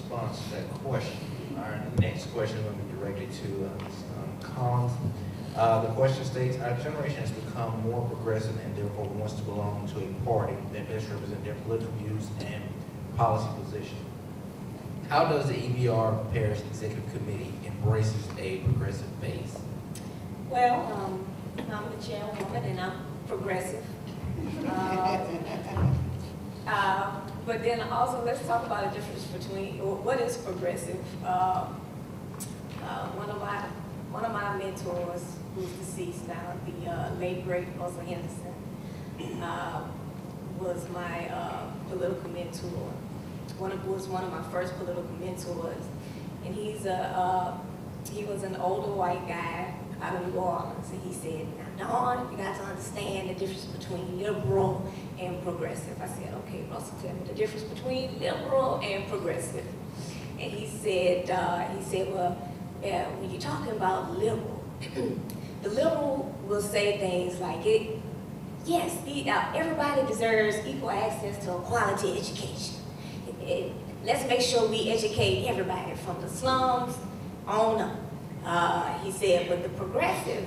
response to that question. Our next question will be directed to Ms. Collins. The question states, our generation has become more progressive and therefore wants to belong to a party that best represents their political views and policy position. How does the EBR Parish Executive Committee embraces a progressive base? Well, I'm the chairwoman and I'm progressive. But then also let's talk about the difference between what is progressive. One of my mentors, who's deceased now, the late great Russell Henderson, was my political mentor. Was one of my first political mentors, and he was an older white guy out of New Orleans, and he said, "Now, Dawn, you got to understand the difference between liberal and progressive." I said, "Okay, Russell, tell me the difference between liberal and progressive." And he said, "Well, when you're talking about liberal, the liberal will say things like yes, everybody deserves equal access to a quality education. Let's make sure we educate everybody from the slums on up." He said, but the progressive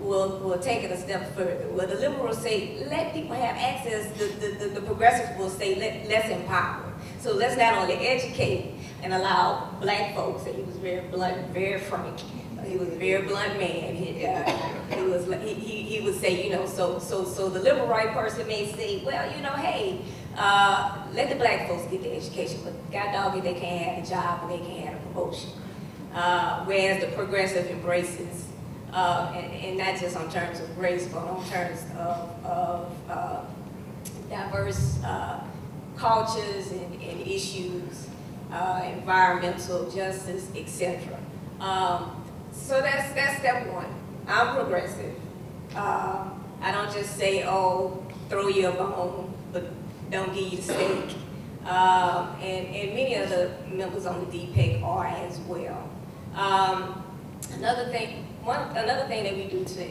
will take it a step further. Well, the liberal will say, let people have access. The progressive will say, let's empower. So let's not only educate and allow black folks, and he was very blunt, very frank. He was a very blunt man. He would say, you know, so the liberal right person may say, well, you know, hey, let the black folks get the education, but God dog it, they can't have a job and they can't have a promotion. Whereas the progressive embraces, and not just on terms of race, but on terms of diverse cultures and issues, environmental justice, etc. So that's step one. I'm progressive. I don't just say, oh, throw you a bone, but don't give you the steak. And many of the members on the DPEC are as well. Another thing that we do to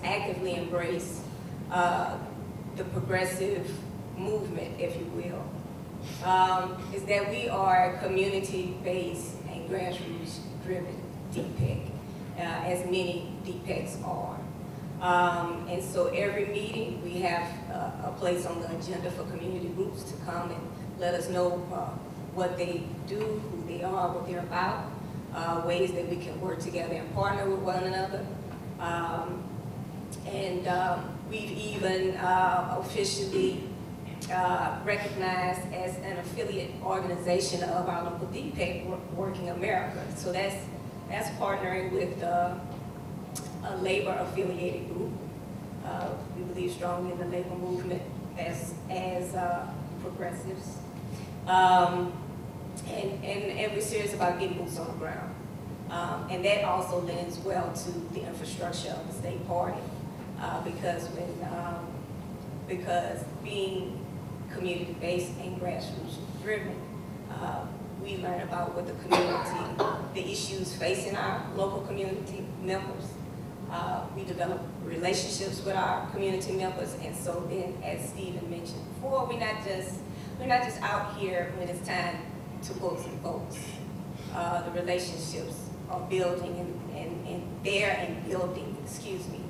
actively embrace the progressive movement, if you will, is that we are community-based and grassroots-driven DPEC, as many DPECs are. And so every meeting we have a place on the agenda for community groups to come and let us know what they do, who they are, what they're about, ways that we can work together and partner with one another. We've even officially recognized as an affiliate organization of our local DPEC, Working America. So that's partnering with a labor-affiliated group. We believe strongly in the labor movement as progressives. And we're serious about getting boots on the ground. And that also lends well to the infrastructure of the state party, because being community-based and grassroots-driven, we learn about what the community, the issues facing our local community members. We develop relationships with our community members, and so then, as Stephen mentioned before, we're not just out here when it's time to vote some votes. The relationships are building and building, excuse me.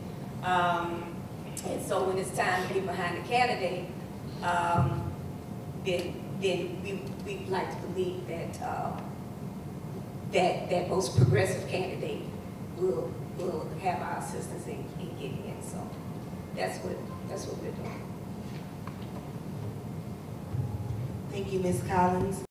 And so when it's time to get behind the candidate, then we like to believe that that most progressive candidate will have our assistance in getting in. So that's what we're doing. Thank you, Ms. Collins.